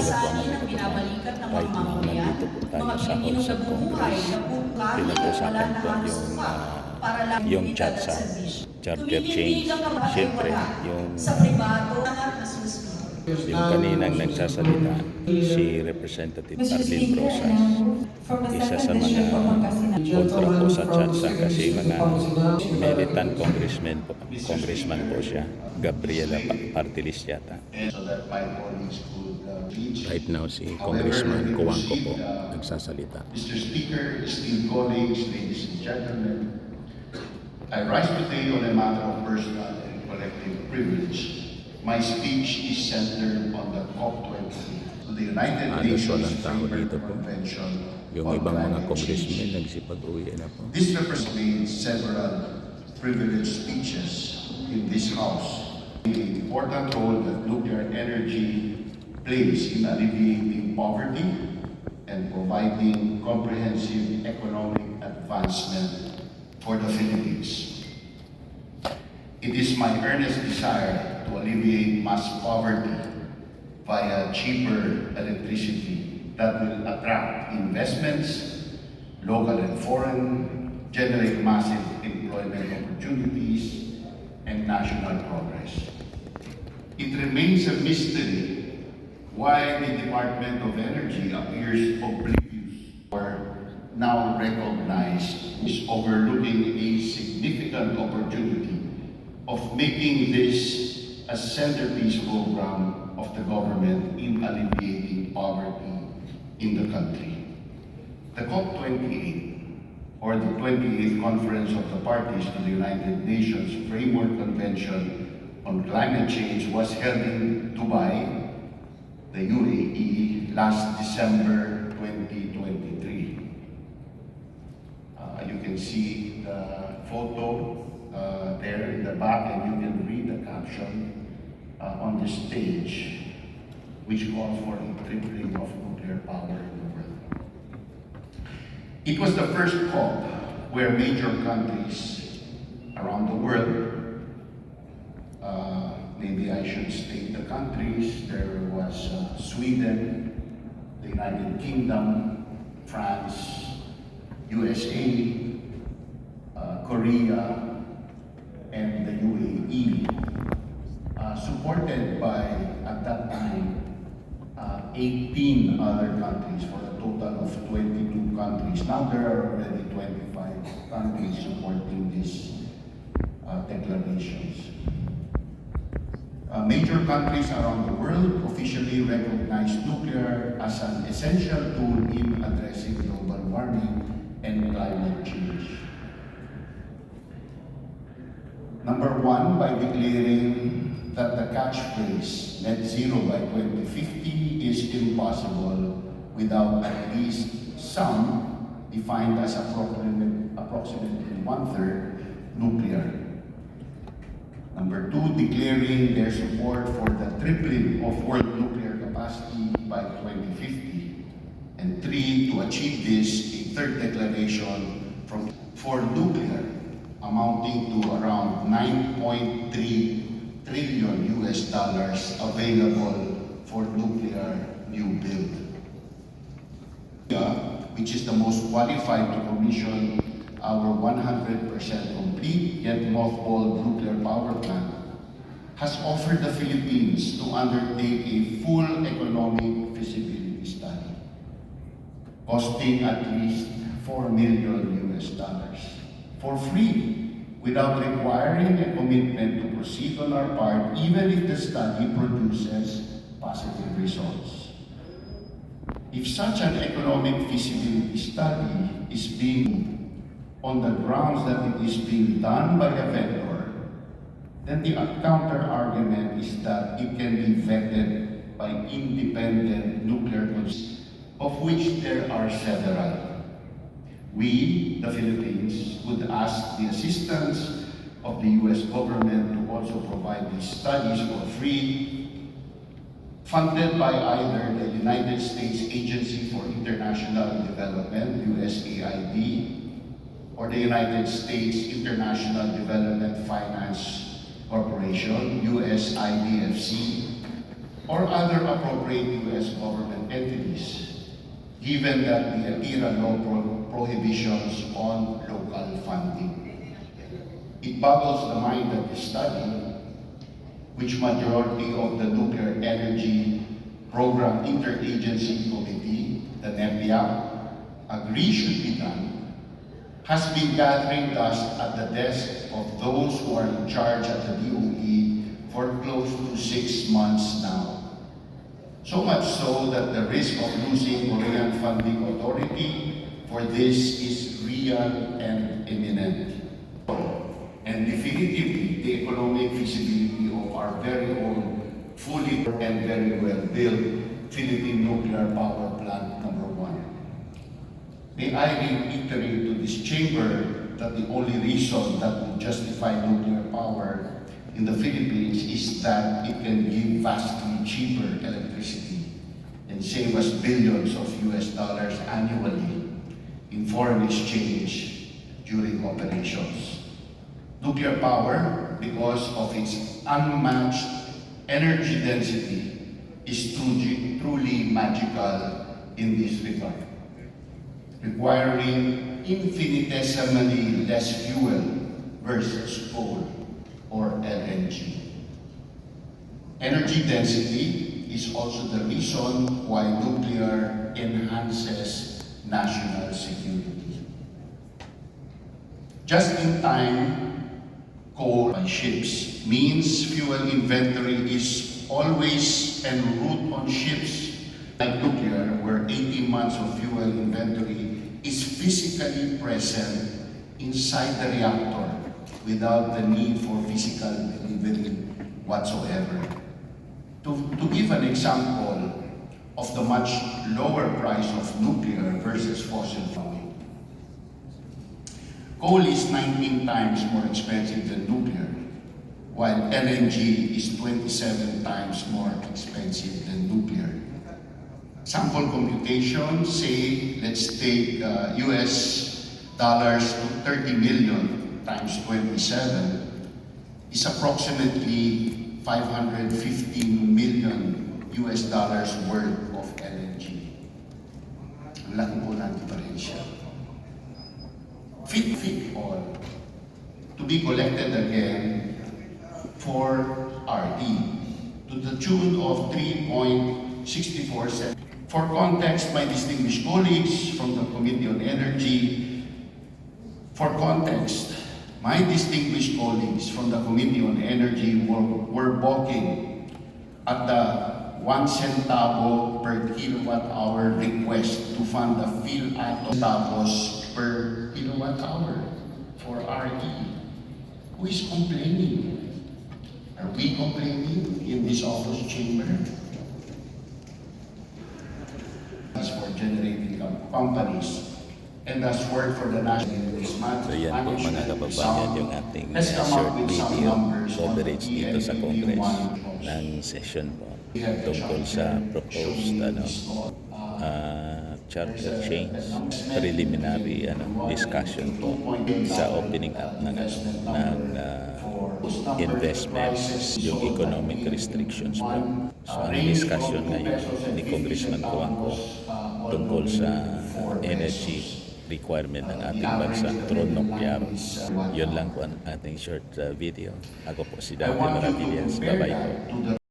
pasanin ang binabalikat ng mga mamamayan, mga Pilipinong nabubuhay na kahit wala na halos pa para lang yung chat sa charter change. Siyempre, yung sa pribado at nasusunod. Yung kaninang nagsasalita, si Representative Arlene Rosas, isa sa mga kontra po sa chatsa kasi mga militant congressman po siya, Gabriela Partilis yata. Right now si Congressman Kuwangko po nagsasalita. Mr. Speaker, esteemed colleagues, ladies and gentlemen, I rise today on a matter of personal and collective privilege. My speech is centered on the COP20, the United Nations Framework Convention. Yung ibang mga congressmen nagsipag-uwi na po. This represents several privileged speeches in this House. The important role that nuclear energy plays in alleviating poverty and providing comprehensive economic advancement for the Philippines. It is my earnest desire to alleviate mass poverty via cheaper electricity that will attract investments, local and foreign, generate massive employment opportunities, and national progress. It remains a mystery why the Department of Energy appears oblivious or now recognized is overlooking a significant opportunity of making this a centerpiece program of the government in alleviating poverty in the country. The COP28, or the 28th Conference of the Parties to the United Nations Framework Convention on Climate Change, was held in Dubai, the UAE, last December 2023. You can see the photo there in the back, and you can read the caption on the stage, which calls for a tripling of nuclear power in the world. It was the first COP where major countries around the world, maybe I should state the countries, there was Sweden, the United Kingdom, France, USA, Korea, and the UAE, supported by, at that time, 18 other countries for a total of 22 countries. Now there are already 25 countries supporting these declarations. Major countries around the world officially recognize nuclear as an essential tool in addressing global warming and climate change. Number one, by declaring that the catchphrase net zero by 2050 is impossible without at least some, defined as approximately one-third, nuclear. Number two, declaring their support for the tripling of world nuclear capacity by 2050. And three, to achieve this, a third declaration for nuclear, amounting to around 9.3 trillion US dollars available for nuclear new build. Which is the most qualified to commission our 100% complete yet mothballed nuclear power plant, has offered the Philippines to undertake a full economic feasibility study, costing at least $4 million US dollars, for free, without requiring a commitment to proceed on our part, even if the study produces positive results. If such an economic feasibility study is being on the grounds that it is being done by a vendor, then the counter-argument is that it can be vetted by independent nuclear consultants, of which there are several. We, the Philippines, would ask the assistance of the U.S. government to also provide these studies for free, funded by either the United States Agency for International Development, USAID, or the United States International Development Finance Corporation, USIDFC, or other appropriate U.S. government entities, given that the ATIRA law prohibitions on local funding. It boggles the mind that the study, which majority of the Nuclear Energy Program Interagency Committee, the NEPIA, agree should be done, has been gathering dust at the desk of those who are in charge at the DOE for close to 6 months now. So much so that the risk of losing Korean funding authority for this is real and imminent. And definitively, the economic feasibility of our very own fully and very well built Philippine nuclear power plant number 1. May I reiterate to this chamber that the only reason that will justify nuclear power in the Philippines is that it can give vastly cheaper electricity and save us billions of US dollars annually in foreign exchange during operations. Nuclear power, because of its unmatched energy density, is truly magical in this regard, requiring infinitesimally less fuel versus coal or LNG. Energy density is also the reason why nuclear enhances national security. Just-in-time coal by ships means fuel inventory is always en route on ships, like nuclear, where 18 months of fuel inventory is physically present inside the reactor without the need for physical delivery whatsoever. To give an example of the much lower price of nuclear versus fossil fuel, coal is 19 times more expensive than nuclear, while LNG is 27 times more expensive than nuclear. Sample computation say, let's take US dollars to 30 million times 27 is approximately 515 million US dollars worth of LNG. Ang laki po ng diferensya. Fit all to be collected again for RD to the tune of 3.64 cents. For context, my distinguished colleagues from the Committee on Energy, were balking at the 1 centavo per kilowatt hour request to fund the fill-out of centavos per kilowatt hour for RE. Who is complaining? Are we complaining in this office chamber? For generating companies and thus work for the national this month. So yan po mga kababayan yung ating short video coverage dito sa Congress ng session po tungkol sa proposed charter change, preliminary discussion po sa opening up ng investments, yung economic restrictions po. So ang discussion ngayon ni Congressman Coangco tungkol sa energy requirement ng ating bansa through nuclear. Yun lang po ang ating short video. Ako po si Dante Maravillas. Bye-bye po.